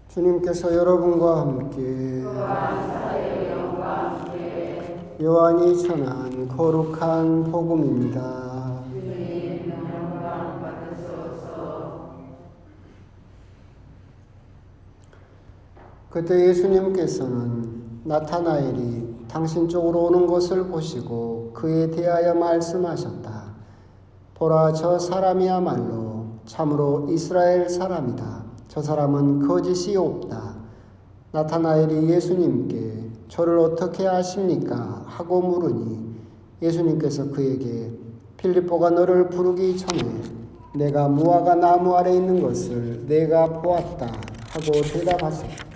주님께서 여러분과 함께 요한이 전한 거룩한 복음입니다. 그때 예수님께서는 나타나엘이 당신 쪽으로 오는 것을 보시고 그에 대하여 말씀하셨다. 보라, 저 사람이야말로 참으로 이스라엘 사람이다. 저 사람은 거짓이 없다. 나타나엘이 예수님께 저를 어떻게 아십니까? 하고 물으니 예수님께서 그에게 필립보가 너를 부르기 전에 내가 무화과 나무 아래 있는 것을 내가 보았다 하고 대답하셨다.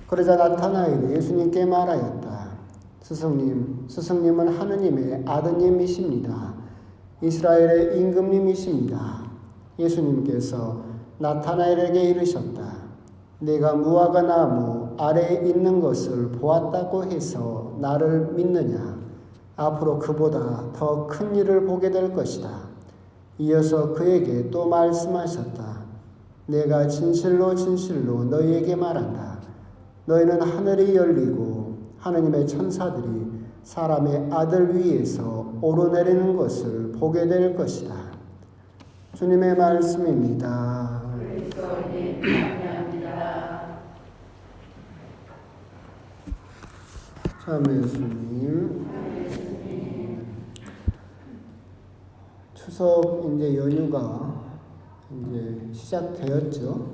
그러자 나타나엘이 예수님께 말하였다. 스승님은 하느님의 아드님이십니다. 이스라엘의 임금님이십니다. 예수님께서 나타나엘에게 이르셨다. 내가 무화과 나무 아래에 있는 것을 보았다고 해서 나를 믿느냐? 앞으로 그보다 더 큰 일을 보게 될 것이다. 이어서 그에게 또 말씀하셨다. 내가 진실로 진실로 너희에게 말한다. 너희는 하늘이 열리고 하느님의 천사들이 사람의 아들 위에서 오르내리는 것을 보게 될 것이다. 주님의 말씀입니다. 참 예수님, 추석 이제 연휴가 이제 시작되었죠.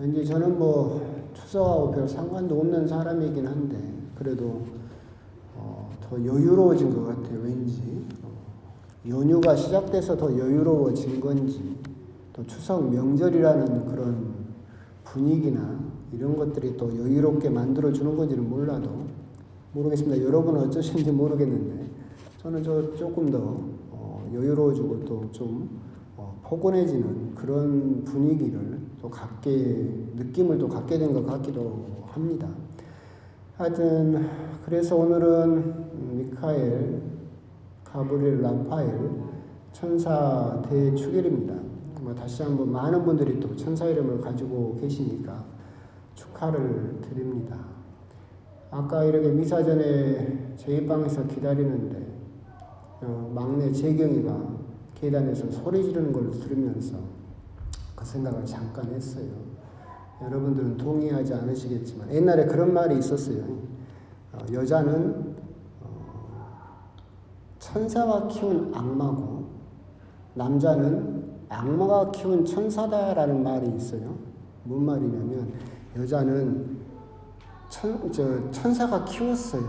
이제 저는 추석하고 별 상관도 없는 사람이긴 한데 그래도 더 여유로워진 것 같아요. 왠지 연휴가 시작돼서 더 여유로워진 건지 또 추석 명절이라는 그런 분위기나 이런 것들이 또 여유롭게 만들어주는 건지는 모르겠습니다. 여러분은 어쩌신지 모르겠는데 저는 조금 더 여유로워지고 또 좀 포근해지는 그런 분위기를 또 느낌을 또 갖게 된 것 같기도 합니다. 하여튼 그래서 오늘은 미카엘, 가브리엘, 라파엘 천사 대축일입니다. 다시 한번 많은 분들이 또 천사 이름을 가지고 계시니까 축하를 드립니다. 아까 이렇게 미사 전에 저희 방에서 기다리는데 막내 재경이가 계단에서 소리 지르는 걸 들으면서 그 생각을 잠깐 했어요. 여러분들은 동의하지 않으시겠지만 옛날에 그런 말이 있었어요. 여자는 천사가 키운 악마고 남자는 악마가 키운 천사다라는 말이 있어요. 뭔 말이냐면 여자는 천사가 키웠어요.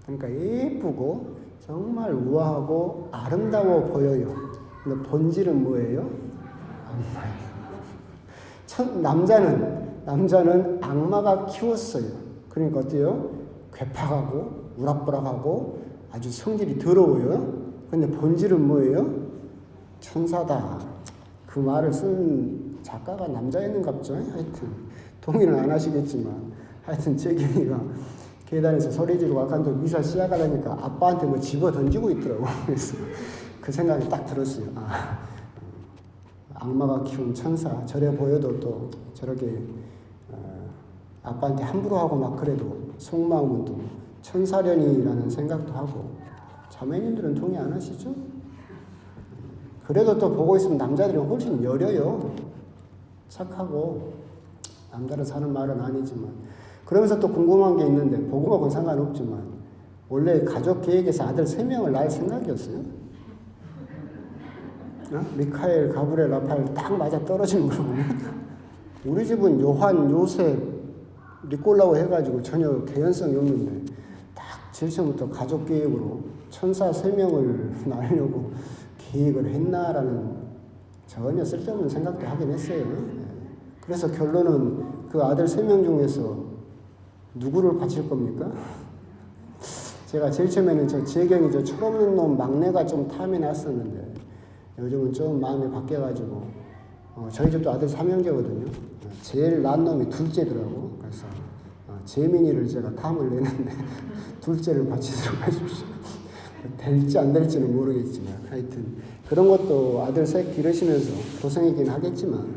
그러니까 예쁘고 정말 우아하고 아름다워 보여요. 근데 본질은 뭐예요? 남자는 악마가 키웠어요. 그러니까 어때요? 괴팍하고 우락부락하고 아주 성질이 더러워요. 근데 본질은 뭐예요? 천사다. 그 말을 쓴 작가가 남자였는갑죠. 하여튼 동의는 안 하시겠지만 하여튼 재경이가 계단에서 소리 지르고 아까 또 미사 시작하려니까 아빠한테 집어 던지고 있더라고. 그래서 그 생각이 딱 들었어요. 악마가 키운 천사 저래 보여도 또 저렇게 아빠한테 함부로 하고 막 그래도 속마음은 또 천사련이라는 생각도 하고 자매님들은 동의 안 하시죠? 그래도 또 보고 있으면 남자들이 훨씬 여려요. 착하고 남자를 사는 말은 아니지만 그러면서 또 궁금한 게 있는데 복음하고는 상관없지만 원래 가족 계획에서 아들 3명을 낳을 생각이었어요. 미카엘, 가브리엘, 라파엘 딱 맞아 떨어지는 거 보면 우리 집은 요한, 요셉, 니콜라오 해가지고 전혀 개연성이 없는데 딱 제일 처음부터 가족 계획으로 천사 3명을 낳으려고 계획을 했나라는 전혀 쓸데없는 생각도 하긴 했어요. 그래서 결론은 그 아들 3명 중에서 누구를 바칠 겁니까? 제가 제일 처음에는 재경이 철없는 놈 막내가 좀 탐이 났었는데 요즘은 좀 마음이 바뀌어가지고 저희 집도 아들 3형제거든요. 제일 난 놈이 둘째더라고. 그래서 재민이를 제가 탐을 내는데 둘째를 바치도록 하십시오. 될지 안 될지는 모르겠지만 하여튼 그런 것도 아들 셋 기르시면서 고생이긴 하겠지만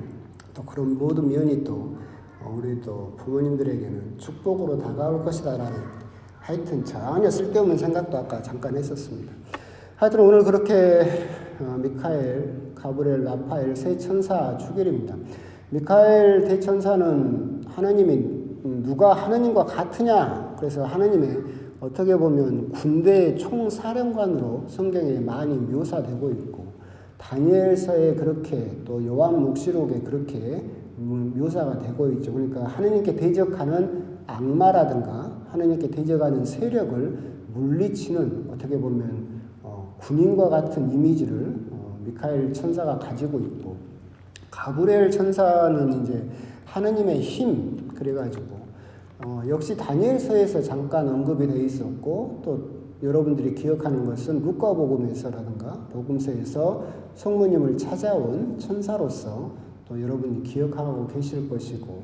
또 그런 모든 면이 또 우리 또 부모님들에게는 축복으로 다가올 것이다라는 하여튼 전혀 쓸데없는 생각도 아까 잠깐 했었습니다. 하여튼 오늘 그렇게 미카엘, 가브리엘, 라파엘 세 천사 주길입니다. 미카엘 대천사는 하나님이 누가 하나님과 같으냐? 그래서 하나님의 어떻게 보면 군대의 총사령관으로 성경에 많이 묘사되고 있고 다니엘서에 그렇게 또 요한묵시록에 그렇게 묘사가 되고 있죠. 그러니까 하나님께 대적하는 악마라든가 하나님께 대적하는 세력을 물리치는 어떻게 보면 군인과 같은 이미지를 미카엘 천사가 가지고 있고 가브리엘 천사는 이제 하나님의 힘 그래가지고 역시 다니엘서에서 잠깐 언급이 되어 있었고 또 여러분들이 기억하는 것은 루카복음에서라든가 복음서에서 성모님을 찾아온 천사로서 또 여러분이 기억하고 계실 것이고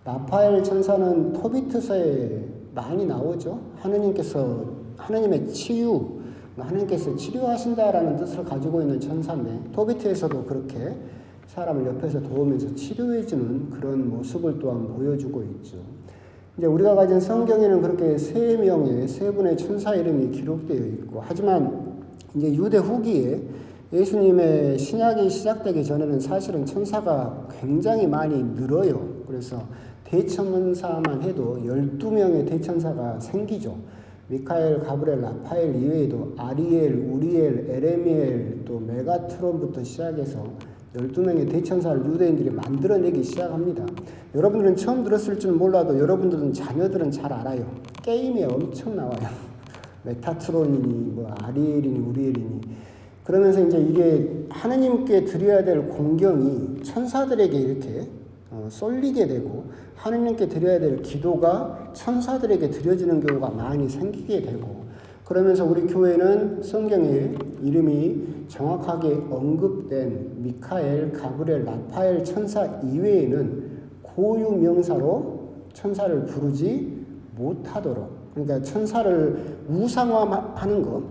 라파엘 천사는 토비트서에 많이 나오죠. 하나님의 치유, 하나님께서 치료하신다라는 뜻을 가지고 있는 천사인데 토비트에서도 그렇게 사람을 옆에서 도우면서 치료해주는 그런 모습을 또한 보여주고 있죠. 이제 우리가 가진 성경에는 그렇게 세 명의 세 분의 천사 이름이 기록되어 있고 하지만 이제 유대 후기에 예수님의 신약이 시작되기 전에는 사실은 천사가 굉장히 많이 늘어요. 그래서 대천사만 해도 12명의 대천사가 생기죠. 미카엘, 가브리엘, 라파엘 이외에도 아리엘, 우리엘, 에레미엘, 또 메가트론부터 시작해서 12명의 대천사를 유대인들이 만들어내기 시작합니다. 여러분들은 처음 들었을 줄 몰라도 여러분들은 자녀들은 잘 알아요. 게임에 엄청 나와요. 메타트론이니 뭐 아리엘이니 우리엘이니 그러면서 이제 이게 하나님께 드려야 될 공경이 천사들에게 이렇게 쏠리게 되고 하나님께 드려야 될 기도가 천사들에게 드려지는 경우가 많이 생기게 되고 그러면서 우리 교회는 성경에 이름이 정확하게 언급된 미카엘, 가브리엘, 라파엘 천사 이외에는 고유명사로 천사를 부르지 못하도록 그러니까 천사를 우상화하는 것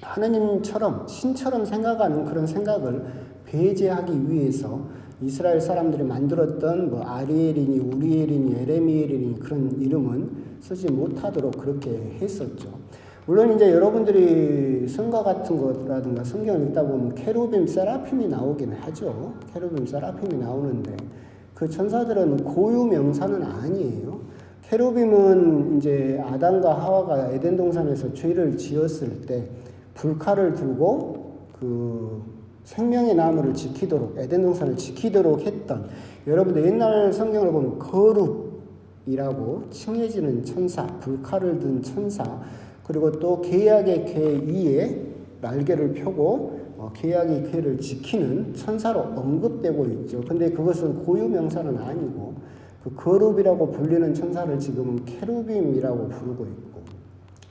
하나님처럼 신처럼 생각하는 그런 생각을 배제하기 위해서 이스라엘 사람들이 만들었던 뭐 아리엘이니 우리엘이니 에레미엘이니 그런 이름은 쓰지 못하도록 그렇게 했었죠. 물론 이제 여러분들이 성가 같은 것라든가 성경을 읽다 보면 케루빔, 세라핌이 나오긴 하죠. 케루빔, 세라핌이 나오는데 그 천사들은 고유 명사는 아니에요. 케루빔은 이제 아담과 하와가 에덴 동산에서 죄를 지었을 때 불칼을 들고 그 생명의 나무를 지키도록 에덴 동산을 지키도록 했던 여러분들 옛날 성경을 보면 거룩이라고 칭해지는 천사, 불칼을 든 천사 그리고 또 계약의 궤 위에 날개를 펴고 계약의 궤를 지키는 천사로 언급되고 있죠. 근데 그것은 고유 명사는 아니고 그 거룩이라고 불리는 천사를 지금은 케루빔이라고 부르고 있고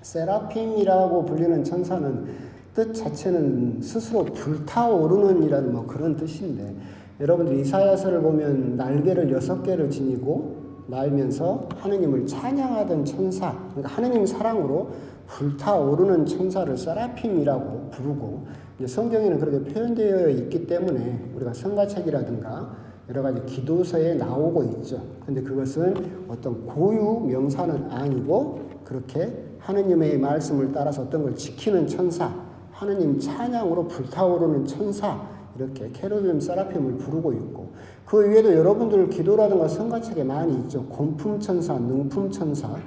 세라핌이라고 불리는 천사는 뜻 자체는 스스로 불타오르는 이라는 뭐 그런 뜻인데 여러분들 이사야서를 보면 날개를 6개를 지니고 날면서 하느님을 찬양하던 천사 그러니까 하느님 사랑으로 불타오르는 천사를 세라핌이라고 부르고 성경에는 그렇게 표현되어 있기 때문에 우리가 성가책이라든가 여러 가지 기도서에 나오고 있죠. 근데 그것은 어떤 고유 명사는 아니고 그렇게 하느님의 말씀을 따라서 어떤 걸 지키는 천사, 하느님 찬양으로 불타오르는 천사 이렇게 케루빔, 세라핌을 부르고 있고 그 외에도 여러분들 기도라든가 성가책에 많이 있죠. 곤품천사, 능품천사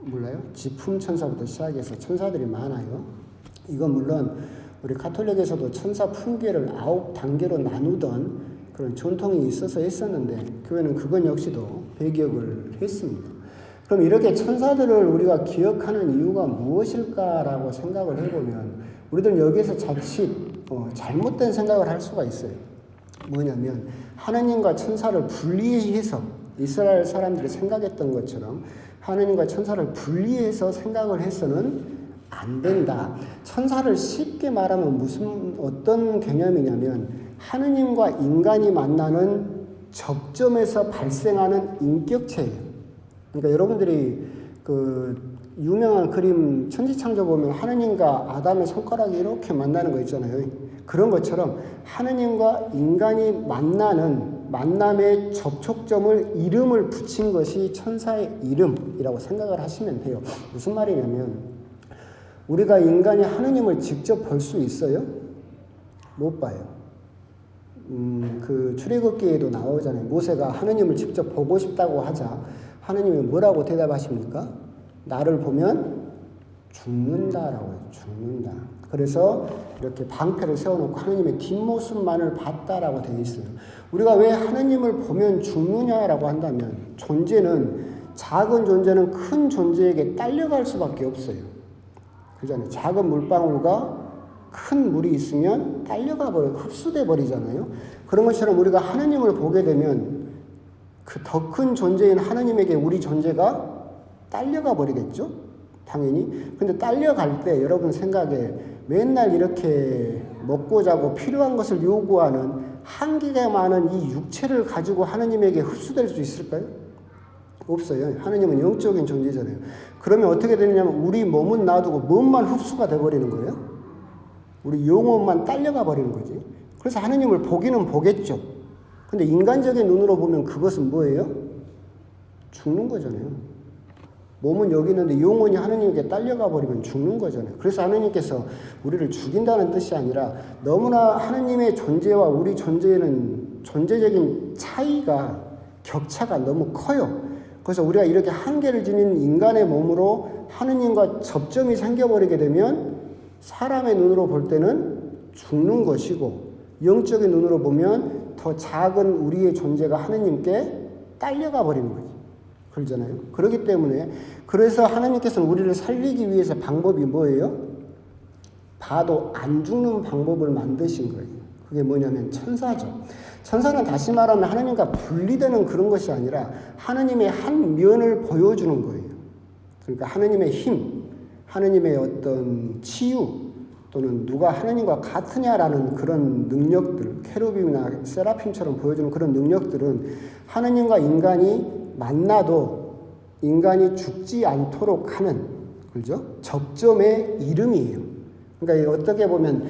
몰라요? 지품천사부터 시작해서 천사들이 많아요. 이건 물론 우리 가톨릭에서도 천사 품계를 9단계로 나누던 그런 전통이 있어서 했었는데 교회는 그건 역시도 배격을 했습니다. 그럼 이렇게 천사들을 우리가 기억하는 이유가 무엇일까라고 생각을 해보면 우리들은 여기에서 자칫 잘못된 생각을 할 수가 있어요. 뭐냐면 하나님과 천사를 분리해서 이스라엘 사람들이 생각했던 것처럼 하나님과 천사를 분리해서 생각을 해서는 안 된다. 천사를 쉽게 말하면 어떤 개념이냐면 하느님과 인간이 만나는 접점에서 발생하는 인격체예요. 그러니까 여러분들이 그 유명한 그림 천지창조 보면 하느님과 아담의 손가락이 이렇게 만나는 거 있잖아요. 그런 것처럼 하느님과 인간이 만나는 만남의 접촉점을 이름을 붙인 것이 천사의 이름이라고 생각을 하시면 돼요. 무슨 말이냐면 우리가 인간이 하느님을 직접 볼 수 있어요? 못 봐요. 그 출애굽기에도 나오잖아요. 모세가 하느님을 직접 보고 싶다고 하자 하느님이 뭐라고 대답하십니까? 나를 보면 죽는다라고 해요. 죽는다. 그래서 이렇게 방패를 세워놓고 하느님의 뒷모습만을 봤다라고 되어 있어요. 우리가 왜 하느님을 보면 죽느냐라고 한다면 작은 존재는 큰 존재에게 딸려갈 수밖에 없어요. 그렇잖아요. 작은 물방울과 큰 물이 있으면 딸려가 버려 흡수돼 버리잖아요. 그런 것처럼 우리가 하느님을 보게 되면 그 더 큰 존재인 하느님에게 우리 존재가 딸려가 버리겠죠? 당연히. 근데 딸려갈 때 여러분 생각에 맨날 이렇게 먹고 자고 필요한 것을 요구하는 한계가 많은 이 육체를 가지고 하느님에게 흡수될 수 있을까요? 없어요. 하느님은 영적인 존재잖아요. 그러면 어떻게 되느냐면 우리 몸은 놔두고 몸만 흡수가 돼버리는 거예요. 우리 영혼만 딸려가 버리는 거지. 그래서 하느님을 보기는 보겠죠. 근데 인간적인 눈으로 보면 그것은 뭐예요? 죽는 거잖아요. 몸은 여기 있는데 영혼이 하느님께 딸려가 버리면 죽는 거잖아요. 그래서 하느님께서 우리를 죽인다는 뜻이 아니라 너무나 하느님의 존재와 우리 존재에는 존재적인 차이가 격차가 너무 커요. 그래서 우리가 이렇게 한계를 지닌 인간의 몸으로 하느님과 접점이 생겨버리게 되면 사람의 눈으로 볼 때는 죽는 것이고 영적인 눈으로 보면 더 작은 우리의 존재가 하느님께 딸려가 버리는 거지. 그러잖아요. 그렇기 때문에 그래서 하나님께서는 우리를 살리기 위해서 방법이 뭐예요? 봐도 안 죽는 방법을 만드신 거예요. 그게 뭐냐면 천사죠. 천사는 다시 말하면 하나님과 분리되는 그런 것이 아니라 하나님의 한 면을 보여주는 거예요. 그러니까 하나님의 힘, 하나님의 어떤 치유 또는 누가 하나님과 같으냐라는 그런 능력들, 케루빔이나 세라핌처럼 보여주는 그런 능력들은 하나님과 인간이 만나도 인간이 죽지 않도록 하는, 그죠? 접점의 이름이에요. 그러니까 어떻게 보면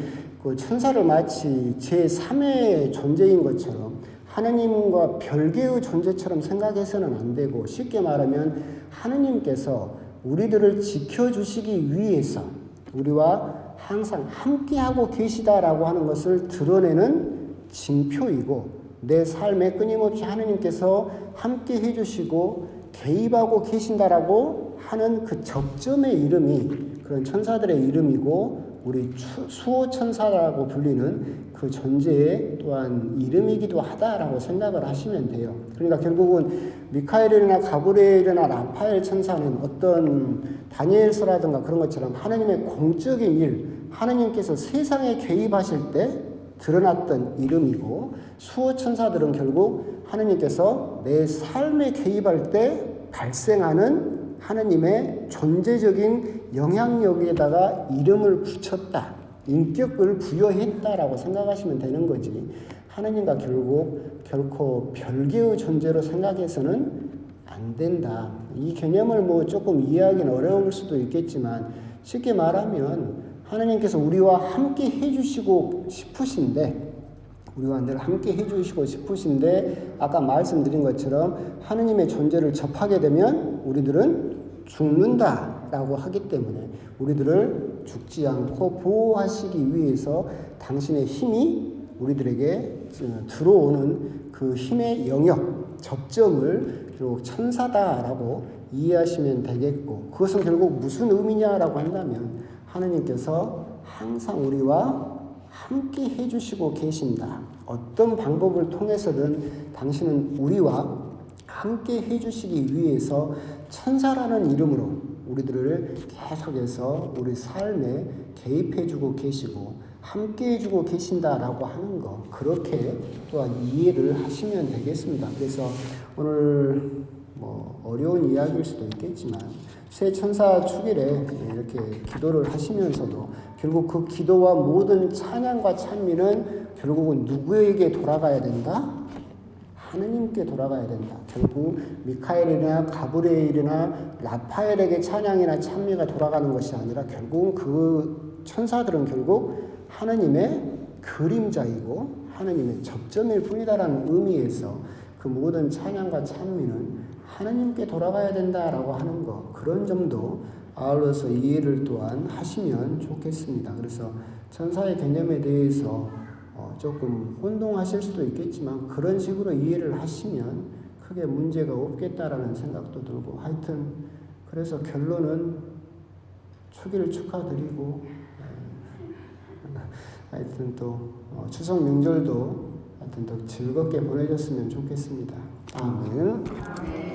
그 천사를 마치 제3의 존재인 것처럼 하나님과 별개의 존재처럼 생각해서는 안 되고, 쉽게 말하면 하나님께서 우리들을 지켜주시기 위해서 우리와 항상 함께하고 계시다라고 하는 것을 드러내는 징표이고, 내 삶에 끊임없이 하나님께서 함께 해주시고 개입하고 계신다라고 하는 그 접점의 이름이 그런 천사들의 이름이고, 우리 수호천사라고 불리는 그 존재의 또한 이름이기도 하다라고 생각을 하시면 돼요. 그러니까 결국은 미카엘이나 가브리엘이나 라파엘 천사는 어떤 다니엘서라든가 그런 것처럼 하나님의 공적인 일, 하나님께서 세상에 개입하실 때 드러났던 이름이고, 수호천사들은 결국 하나님께서 내 삶에 개입할 때 발생하는 하나님의 존재적인 영향력에다가 이름을 붙였다, 인격을 부여했다라고 생각하시면 되는 거지, 하나님과 결코 별개의 존재로 생각해서는 안 된다. 이 개념을 뭐 조금 이해하기는 어려울 수도 있겠지만, 쉽게 말하면 하나님께서 우리와 함께 해주시고 싶으신데, 우리와 늘 함께 해주시고 싶으신데, 아까 말씀드린 것처럼 하느님의 존재를 접하게 되면 우리들은 죽는다라고 하기 때문에 우리들을 죽지 않고 보호하시기 위해서 당신의 힘이 우리들에게 들어오는 그 힘의 영역, 접점을 결국 천사다라고 이해하시면 되겠고, 그것은 결국 무슨 의미냐라고 한다면 하느님께서 항상 우리와 함께 해주시고 계신다. 어떤 방법을 통해서든 당신은 우리와 함께 해주시기 위해서 천사라는 이름으로 우리들을 계속해서 우리 삶에 개입해주고 계시고 함께 해주고 계신다라고 하는 거, 그렇게 또한 이해를 하시면 되겠습니다. 그래서 오늘 뭐 어려운 이야기일 수도 있겠지만 새 천사 축일에 이렇게 기도를 하시면서도 결국 그 기도와 모든 찬양과 찬미는 결국은 누구에게 돌아가야 된다? 하느님께 돌아가야 된다. 결국 미카엘이나 가브리엘이나 라파엘에게 찬양이나 찬미가 돌아가는 것이 아니라 결국은 그 천사들은 결국 하느님의 그림자이고 하느님의 접점일 뿐이다라는 의미에서 그 모든 찬양과 찬미는 하느님께 돌아가야 된다라고 하는 것, 그런 점도 아울러서 이해를 또한 하시면 좋겠습니다. 그래서 천사의 개념에 대해서 조금 혼동하실 수도 있겠지만 그런 식으로 이해를 하시면 크게 문제가 없겠다라는 생각도 들고, 하여튼 그래서 결론은 초기를 축하드리고, 하여튼 또 추석 명절도 하여튼 더 즐겁게 보내셨으면 좋겠습니다. 아멘.